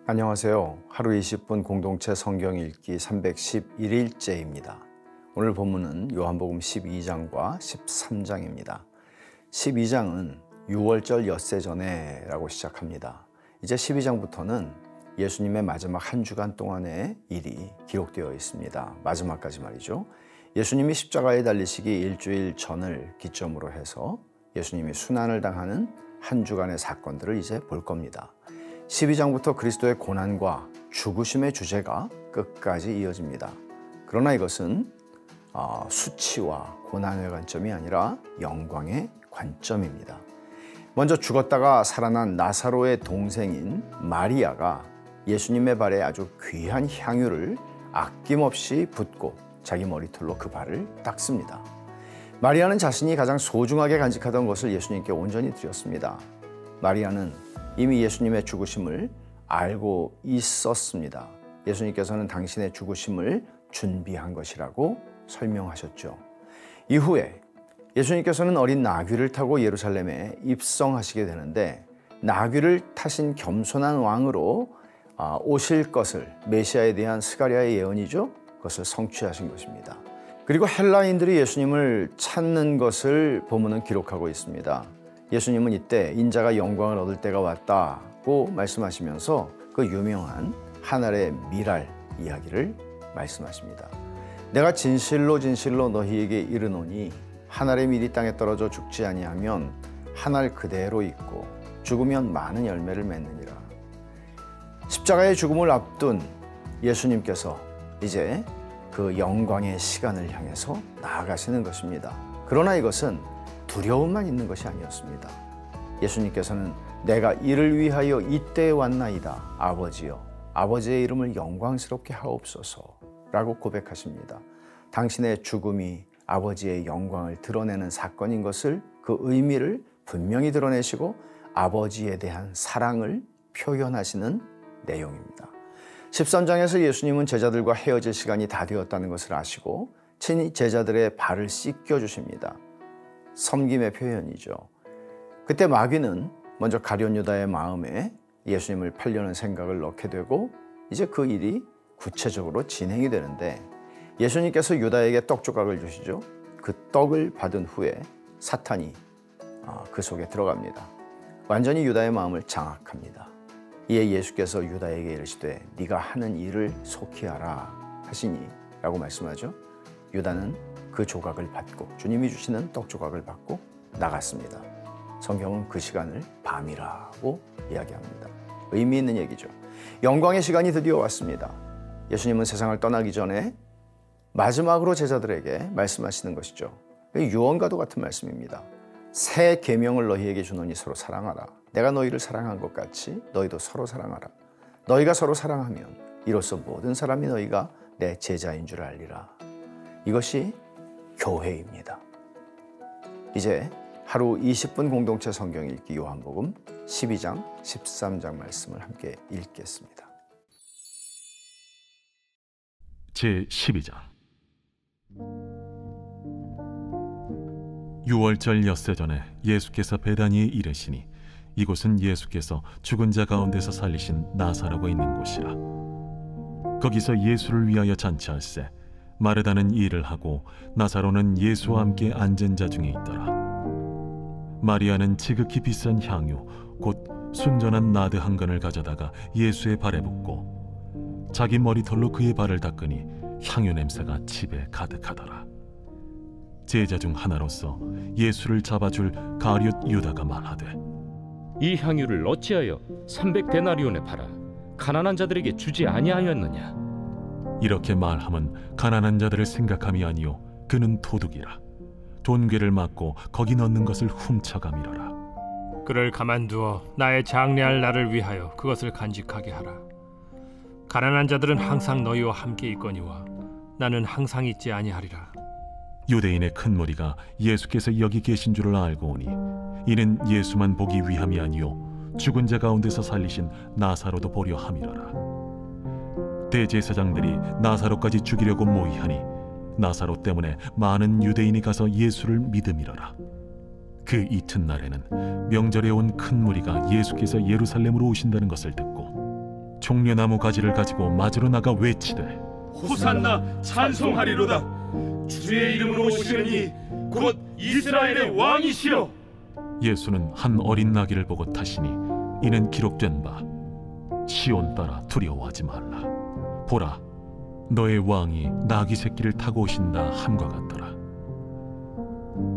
안녕하세요. 하루 20분 공동체 성경 읽기 311일째입니다. 오늘 본문은 요한복음 12장과 13장입니다. 12장은 6월절 엿새 전에 라고 시작합니다. 이제 12장부터는 예수님의 마지막 한 주간 동안의 일이 기록되어 있습니다. 마지막까지 말이죠. 예수님이 십자가에 달리시기 일주일 전을 기점으로 해서 예수님이 순환을 당하는 한 주간의 사건들을 이제 볼 겁니다. 12장부터 그리스도의 고난과 죽으심의 주제가 끝까지 이어집니다. 그러나 이것은 수치와 고난의 관점이 아니라 영광의 관점입니다. 먼저 죽었다가 살아난 나사로의 동생인 마리아가 예수님의 발에 아주 귀한 향유를 아낌없이 붓고 자기 머리털로 그 발을 닦습니다. 마리아는 자신이 가장 소중하게 간직하던 것을 예수님께 온전히 드렸습니다. 마리아는 이미 예수님의 죽으심을 알고 있었습니다. 예수님께서는 당신의 죽으심을 준비한 것이라고 설명하셨죠. 이후에 예수님께서는 어린 나귀를 타고 예루살렘에 입성하시게 되는데, 나귀를 타신 겸손한 왕으로 오실 것을, 메시아에 대한 스가랴의 예언이죠. 그것을 성취하신 것입니다. 그리고 헬라인들이 예수님을 찾는 것을 본문은 기록하고 있습니다. 예수님은 이때 인자가 영광을 얻을 때가 왔다고 말씀하시면서 그 유명한 하늘의 미랄 이야기를 말씀하십니다. 내가 진실로 진실로 너희에게 이르노니 하늘의 밀이 땅에 떨어져 죽지 아니하면 하늘 그대로 있고 죽으면 많은 열매를 맺느니라. 십자가의 죽음을 앞둔 예수님께서 이제 그 영광의 시간을 향해서 나아가시는 것입니다. 그러나 이것은 두려움만 있는 것이 아니었습니다. 예수님께서는 내가 이를 위하여 이때에 왔나이다. 아버지여, 아버지의 이름을 영광스럽게 하옵소서 라고 고백하십니다. 당신의 죽음이 아버지의 영광을 드러내는 사건인 것을, 그 의미를 분명히 드러내시고 아버지에 대한 사랑을 표현하시는 내용입니다. 13장에서 예수님은 제자들과 헤어질 시간이 다 되었다는 것을 아시고 친히 제자들의 발을 씻겨 주십니다. 섬김의 표현이죠. 그때 마귀는 먼저 가룟 유다의 마음에 예수님을 팔려는 생각을 넣게 되고, 이제 그 일이 구체적으로 진행이 되는데, 예수님께서 유다에게 떡 조각을 주시죠. 그 떡을 받은 후에 사탄이 그 속에 들어갑니다. 완전히 유다의 마음을 장악합니다. 이에 예수께서 유다에게 이르시되 네가 하는 일을 속히 하라 하시니 라고 말씀하죠. 유다는 그 조각을 받고, 주님이 주시는 떡 조각을 받고 나갔습니다. 성경은 그 시간을 밤이라고 이야기합니다. 의미 있는 얘기죠. 영광의 시간이 드디어 왔습니다. 예수님은 세상을 떠나기 전에 마지막으로 제자들에게 말씀하시는 것이죠. 유언과도 같은 말씀입니다. 새 계명을 너희에게 주노니 서로 사랑하라. 내가 너희를 사랑한 것 같이 너희도 서로 사랑하라. 너희가 서로 사랑하면 이로써 모든 사람이 너희가 내 제자인 줄 알리라. 이것이 교회입니다. 이제 하루 20분 공동체 성경 읽기 요한복음 12장, 13장 말씀을 함께 읽겠습니다. 제12장. 6월절 엿새 전에 예수께서 베다니에 이르시니, 이곳은 예수께서 죽은 자 가운데서 살리신 나사로가 있는 곳이라. 거기서 예수를 위하여 잔치할세 마르다는 일을 하고 나사로는 예수와 함께 앉은 자 중에 있더라. 마리아는 지극히 비싼 향유 곧 순전한 나드 한 근을 가져다가 예수의 발에 붓고 자기 머리털로 그의 발을 닦으니 향유 냄새가 집에 가득하더라. 제자 중 하나로서 예수를 잡아줄 가룟 유다가 말하되 이 향유를 어찌하여 300데나리온에 팔아 가난한 자들에게 주지 아니하였느냐. 이렇게 말함은 가난한 자들을 생각함이 아니요 그는 도둑이라. 돈괴를 맞고 거기 넣는 것을 훔쳐가미러라. 그를 가만두어 나의 장래할 날을 위하여 그것을 간직하게 하라. 가난한 자들은 항상 너희와 함께 있거니와 나는 항상 있지 아니하리라. 유대인의 큰 무리가 예수께서 여기 계신 줄을 알고 오니 이는 예수만 보기 위함이 아니요 죽은 자 가운데서 살리신 나사로도 보려 함이로라. 대제사장들이 나사로까지 죽이려고 모의하니 나사로 때문에 많은 유대인이 가서 예수를 믿음이러라. 그 이튿날에는 명절에 온 큰 무리가 예수께서 예루살렘으로 오신다는 것을 듣고 종려나무 가지를 가지고 맞으러 나가 외치되 호산나 찬송하리로다. 주의 이름으로 오시는 이 곧 이스라엘의 왕이시여. 예수는 한 어린 나귀를 보고 타시니 이는 기록된 바 시온 따라 두려워하지 말라. 보라, 너의 왕이 나귀 새끼를 타고 오신다 함과 같더라.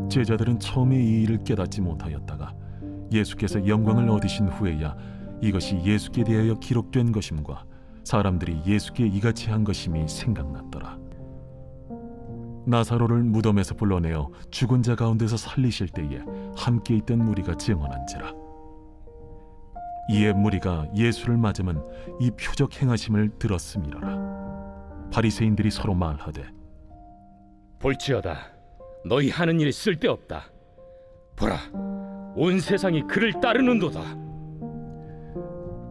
제자들은 처음에 이 일을 깨닫지 못하였다가 예수께서 영광을 얻으신 후에야 이것이 예수께 대하여 기록된 것임과 사람들이 예수께 이같이 한 것임이 생각났더라. 나사로를 무덤에서 불러내어 죽은 자 가운데서 살리실 때에 함께 있던 무리가 증언한지라. 이에 무리가 예수를 맞으면 이 표적 행하심을 들었음이로라. 바리새인들이 서로 말하되 볼지어다, 너희 하는 일이 쓸데없다. 보라, 온 세상이 그를 따르는도다.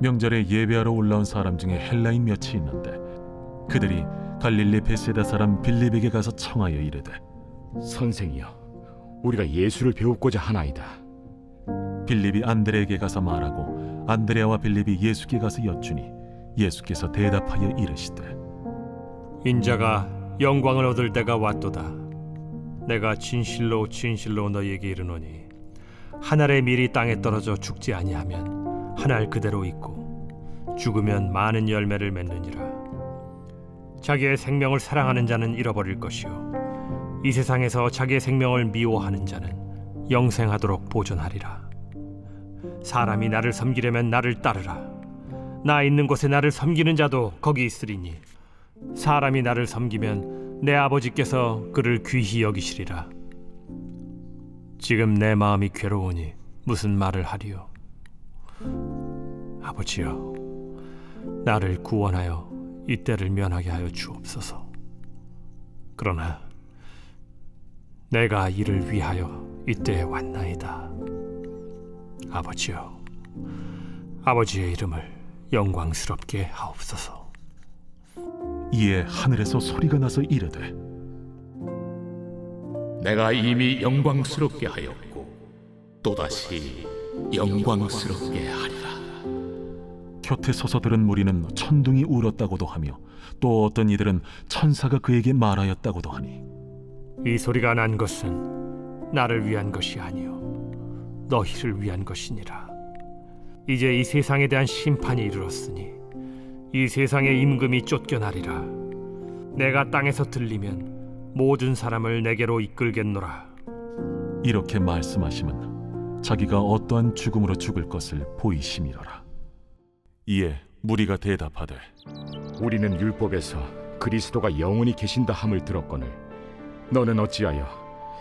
명절에 예배하러 올라온 사람 중에 헬라인 몇이 있는데 그들이 갈릴리 베세다 사람 빌립에게 가서 청하여 이르되 선생이여, 우리가 예수를 배우고자 하나이다. 빌립이 안드레에게 가서 말하고 안드레와 빌립이 예수께 가서 여쭈니 예수께서 대답하여 이르시되 인자가 영광을 얻을 때가 왔도다. 내가 진실로 진실로 너희에게 이르노니 한 알의 밀이 땅에 떨어져 죽지 아니하면 한 알 그대로 있고 죽으면 많은 열매를 맺느니라. 자기의 생명을 사랑하는 자는 잃어버릴 것이요 이 세상에서 자기의 생명을 미워하는 자는 영생하도록 보존하리라. 사람이 나를 섬기려면 나를 따르라. 나 있는 곳에 나를 섬기는 자도 거기 있으리니 사람이 나를 섬기면 내 아버지께서 그를 귀히 여기시리라. 지금 내 마음이 괴로우니 무슨 말을 하리요? 아버지여, 나를 구원하여 이때를 면하게 하여 주옵소서. 그러나 내가 이를 위하여 이때에 왔나이다. 아버지여, 아버지의 이름을 영광스럽게 하옵소서. 이에 하늘에서 소리가 나서 이르되 내가 이미 영광스럽게 하였고 또다시 영광스럽게 하리라. 곁에 서서 들은 무리는 천둥이 울었다고도 하며 또 어떤 이들은 천사가 그에게 말하였다고도 하니 이 소리가 난 것은 나를 위한 것이 아니요 너희를 위한 것이니라. 이제 이 세상에 대한 심판이 이르렀으니 이 세상의 임금이 쫓겨나리라. 내가 땅에서 들리면 모든 사람을 내게로 이끌겠노라. 이렇게 말씀하시면 자기가 어떠한 죽음으로 죽을 것을 보이심이로라. 이에 무리가 대답하되 우리는 율법에서 그리스도가 영원히 계신다 함을 들었거늘 너는 어찌하여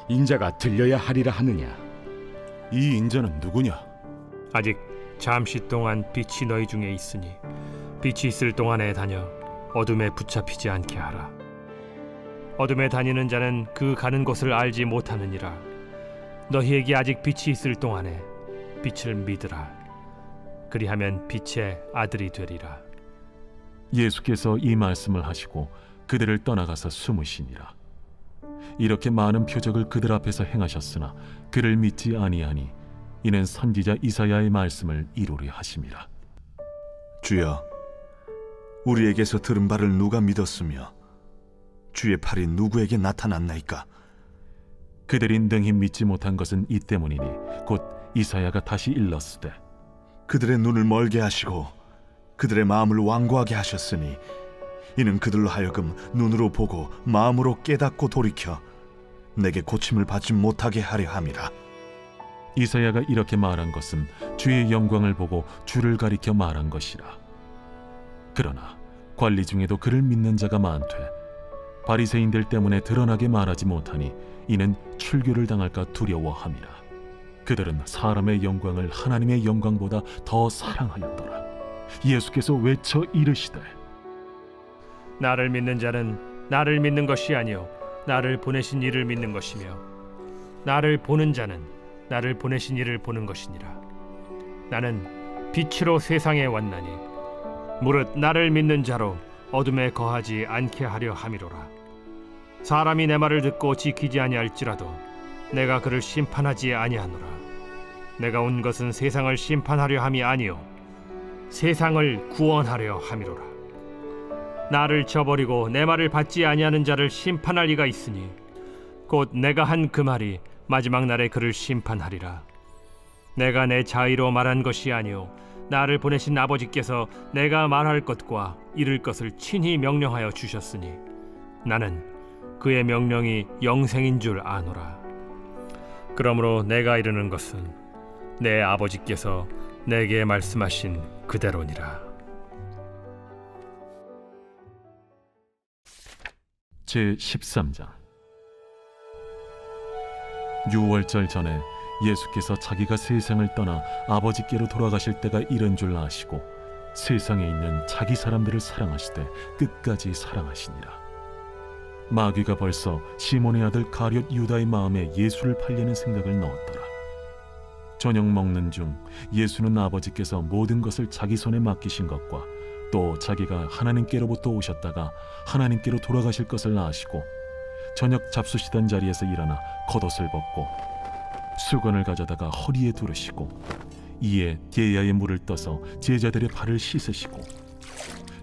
인자가 들려야 하리라 하느냐? 이 인자는 누구냐? 아직 잠시 동안 빛이 너희 중에 있으니 빛이 있을 동안에 다녀 어둠에 붙잡히지 않게 하라. 어둠에 다니는 자는 그 가는 곳을 알지 못하느니라. 너희에게 아직 빛이 있을 동안에 빛을 믿으라. 그리하면 빛의 아들이 되리라. 예수께서 이 말씀을 하시고 그들을 떠나가서 숨으시니라. 이렇게 많은 표적을 그들 앞에서 행하셨으나 그를 믿지 아니하니 이는 선지자 이사야의 말씀을 이루려 하심이라. 주여, 우리에게서 들은 바를 누가 믿었으며 주의 팔이 누구에게 나타났나이까? 그들이 능히 믿지 못한 것은 이 때문이니 곧 이사야가 다시 일렀으되 그들의 눈을 멀게 하시고 그들의 마음을 완고하게 하셨으니 이는 그들로 하여금 눈으로 보고 마음으로 깨닫고 돌이켜 내게 고침을 받지 못하게 하려 함이라. 이사야가 이렇게 말한 것은 주의 영광을 보고 주를 가리켜 말한 것이라. 그러나 관리 중에도 그를 믿는 자가 많되 바리새인들 때문에 드러나게 말하지 못하니 이는 출교를 당할까 두려워함이라. 그들은 사람의 영광을 하나님의 영광보다 더 사랑하였더라. 예수께서 외쳐 이르시되 나를 믿는 자는 나를 믿는 것이 아니요 나를 보내신 이를 믿는 것이며 나를 보는 자는 나를 보내신 이를 보는 것이니라. 나는 빛으로 세상에 왔나니 무릇 나를 믿는 자로 어둠에 거하지 않게 하려 함이로라. 사람이 내 말을 듣고 지키지 아니할지라도 내가 그를 심판하지 아니하노라. 내가 온 것은 세상을 심판하려 함이 아니요 세상을 구원하려 함이로라. 나를 저버리고 내 말을 받지 아니하는 자를 심판할 이가 있으니 곧 내가 한 그 말이 마지막 날에 그를 심판하리라. 내가 내 자의로 말한 것이 아니요 나를 보내신 아버지께서 내가 말할 것과 이룰 것을 친히 명령하여 주셨으니 나는 그의 명령이 영생인 줄 아노라. 그러므로 내가 이르는 것은 내 아버지께서 내게 말씀하신 그대로니라. 제13장. 유월절 전에 예수께서 자기가 세상을 떠나 아버지께로 돌아가실 때가 이른 줄 아시고 세상에 있는 자기 사람들을 사랑하시되 끝까지 사랑하시니라. 마귀가 벌써 시몬의 아들 가룟 유다의 마음에 예수를 팔려는 생각을 넣었더라. 저녁 먹는 중 예수는 아버지께서 모든 것을 자기 손에 맡기신 것과 또 자기가 하나님께로부터 오셨다가 하나님께로 돌아가실 것을 아시고 저녁 잡수시던 자리에서 일어나 겉옷을 벗고 수건을 가져다가 허리에 두르시고 이에 디에야의 물을 떠서 제자들의 발을 씻으시고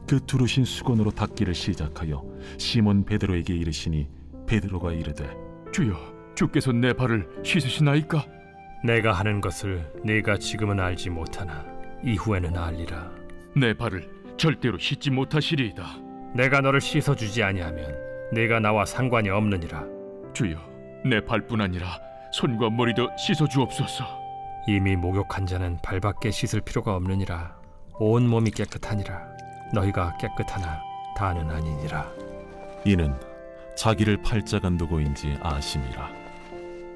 그 두르신 수건으로 닦기를 시작하여 시몬 베드로에게 이르시니 베드로가 이르되 주여, 주께서 내 발을 씻으시나이까? 내가 하는 것을 네가 지금은 알지 못하나 이후에는 알리라. 내 발을 절대로 씻지 못하시리이다. 내가 너를 씻어주지 아니하면 네가 나와 상관이 없느니라. 주여, 내 발뿐 아니라 손과 머리도 씻어주옵소서. 이미 목욕한 자는 발밖에 씻을 필요가 없느니라. 온 몸이 깨끗하니라. 너희가 깨끗하나 다는 아니니라. 이는 자기를 팔자가 누구인지 아심이라.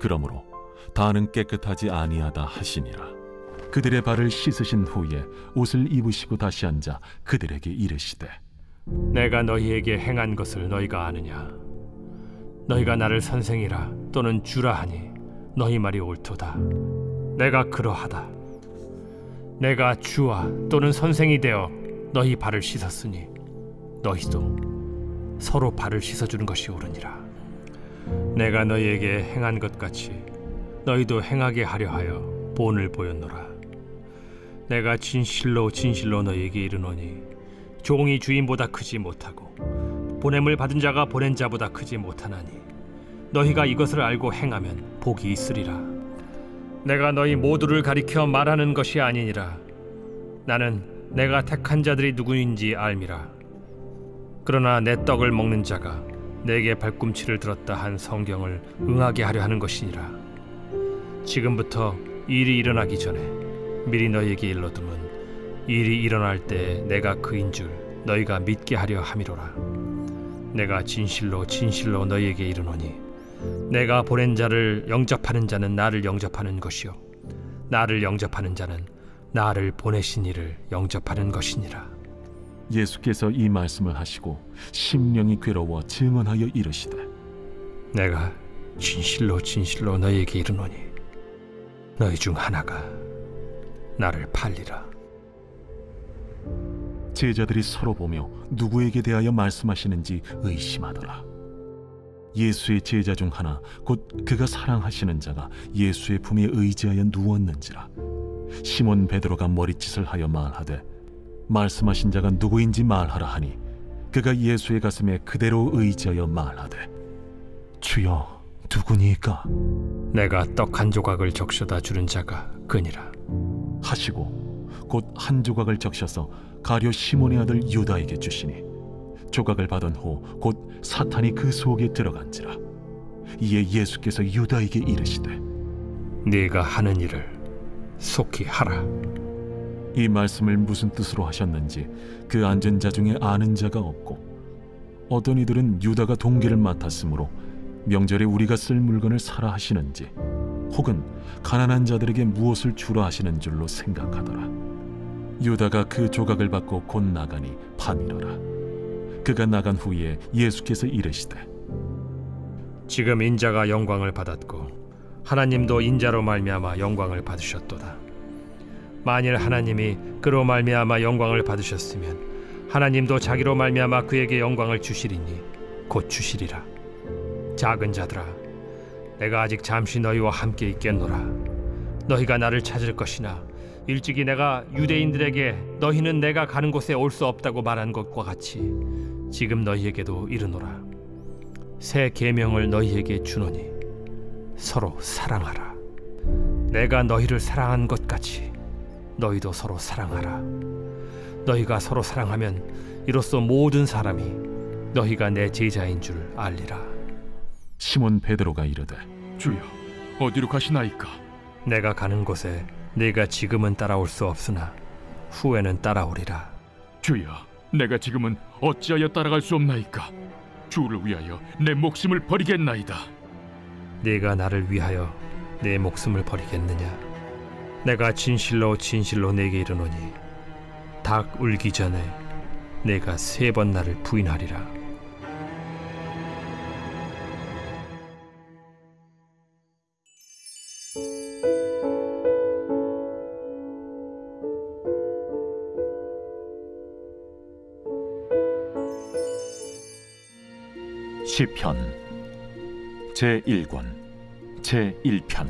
그러므로 다는 깨끗하지 아니하다 하시니라. 그들의 발을 씻으신 후에 옷을 입으시고 다시 앉아 그들에게 이르시되 내가 너희에게 행한 것을 너희가 아느냐? 너희가 나를 선생이라 또는 주라 하니 너희 말이 옳도다. 내가 그러하다. 내가 주와 또는 선생이 되어 너희 발을 씻었으니 너희도 서로 발을 씻어주는 것이 옳으니라. 내가 너희에게 행한 것 같이 너희도 행하게 하려 하여 본을 보였노라. 내가 진실로 진실로 너희에게 이르노니 종이 주인보다 크지 못하고 보냄을 받은 자가 보낸 자보다 크지 못하나니 너희가 이것을 알고 행하면 복이 있으리라. 내가 너희 모두를 가리켜 말하는 것이 아니니라. 나는 내가 택한 자들이 누구인지 알미라. 그러나 내 떡을 먹는 자가 내게 발꿈치를 들었다 한 성경을 응하게 하려 하는 것이니라. 지금부터 일이 일어나기 전에 미리 너희에게 일러두면 일이 일어날 때 내가 그인 줄 너희가 믿게 하려 함이로라. 내가 진실로 진실로 너희에게 이르노니 내가 보낸 자를 영접하는 자는 나를 영접하는 것이요 나를 영접하는 자는 나를 보내신 이를 영접하는 것이니라. 예수께서 이 말씀을 하시고 심령이 괴로워 증언하여 이르시되 내가 진실로 진실로 너희에게 이르노니 너희 중 하나가 나를 팔리라. 제자들이 서로 보며 누구에게 대하여 말씀하시는지 의심하더라. 예수의 제자 중 하나 곧 그가 사랑하시는 자가 예수의 품에 의지하여 누웠는지라. 시몬 베드로가 머리짓을 하여 말하되 말씀하신 자가 누구인지 말하라 하니 그가 예수의 가슴에 그대로 의지하여 말하되 주여 누구니까? 내가 떡 한 조각을 적셔다 주는 자가 그니라 하시고 곧 한 조각을 적셔서 가룟 시몬의 아들 유다에게 주시니 조각을 받은 후 곧 사탄이 그 속에 들어간지라. 이에 예수께서 유다에게 이르시되 네가 하는 일을 속히 하라. 이 말씀을 무슨 뜻으로 하셨는지 그 앉은 자 중에 아는 자가 없고 어떤 이들은 유다가 동기를 맡았으므로 명절에 우리가 쓸 물건을 사라 하시는지 혹은 가난한 자들에게 무엇을 주라 하시는 줄로 생각하더라. 유다가 그 조각을 받고 곧 나가니 밤이러라. 그가 나간 후에 예수께서 이르시되 지금 인자가 영광을 받았고 하나님도 인자로 말미암아 영광을 받으셨도다. 만일 하나님이 그로 말미암아 영광을 받으셨으면 하나님도 자기로 말미암아 그에게 영광을 주시리니 곧 주시리라. 작은 자들아, 내가 아직 잠시 너희와 함께 있겠노라. 너희가 나를 찾을 것이나 일찍이 내가 유대인들에게 너희는 내가 가는 곳에 올 수 없다고 말한 것과 같이 지금 너희에게도 이르노라. 새 계명을 너희에게 주노니 서로 사랑하라. 내가 너희를 사랑한 것 같이 너희도 서로 사랑하라. 너희가 서로 사랑하면 이로써 모든 사람이 너희가 내 제자인 줄 알리라. 시몬 베드로가 이르되 주여, 어디로 가시나이까? 내가 가는 곳에 네가 지금은 따라올 수 없으나 후에는 따라오리라. 주여, 내가 지금은 어찌하여 따라갈 수 없나이까? 주를 위하여 내 목숨을 버리겠나이다. 네가 나를 위하여 내 목숨을 버리겠느냐? 내가 진실로 진실로 네게 이르노니 닭 울기 전에 내가 3번 나를 부인하리라. 시편 제1권 제1편.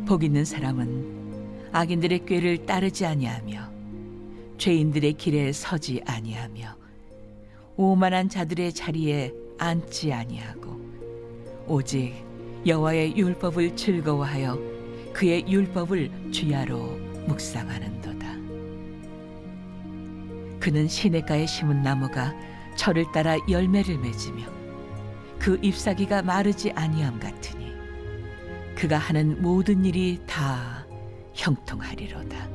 복 있는 사람은 악인들의 꾀를 따르지 아니하며 죄인들의 길에 서지 아니하며 오만한 자들의 자리에 앉지 아니하고 오직 여호와의 율법을 즐거워하여 그의 율법을 주야로 묵상하는도다. 그는 시냇가에 심은 나무가 철을 따라 열매를 맺으며 그 잎사귀가 마르지 아니함 같으니 그가 하는 모든 일이 다 형통하리로다.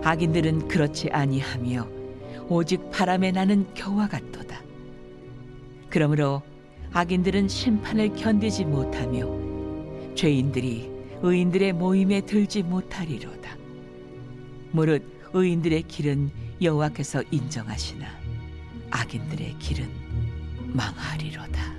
악인들은 그렇지 아니하며 오직 바람에 나는 겨와 같도다. 그러므로 악인들은 심판을 견디지 못하며 죄인들이 의인들의 모임에 들지 못하리로다. 무릇 의인들의 길은 여호와께서 인정하시나 악인들의 길은 망하리로다.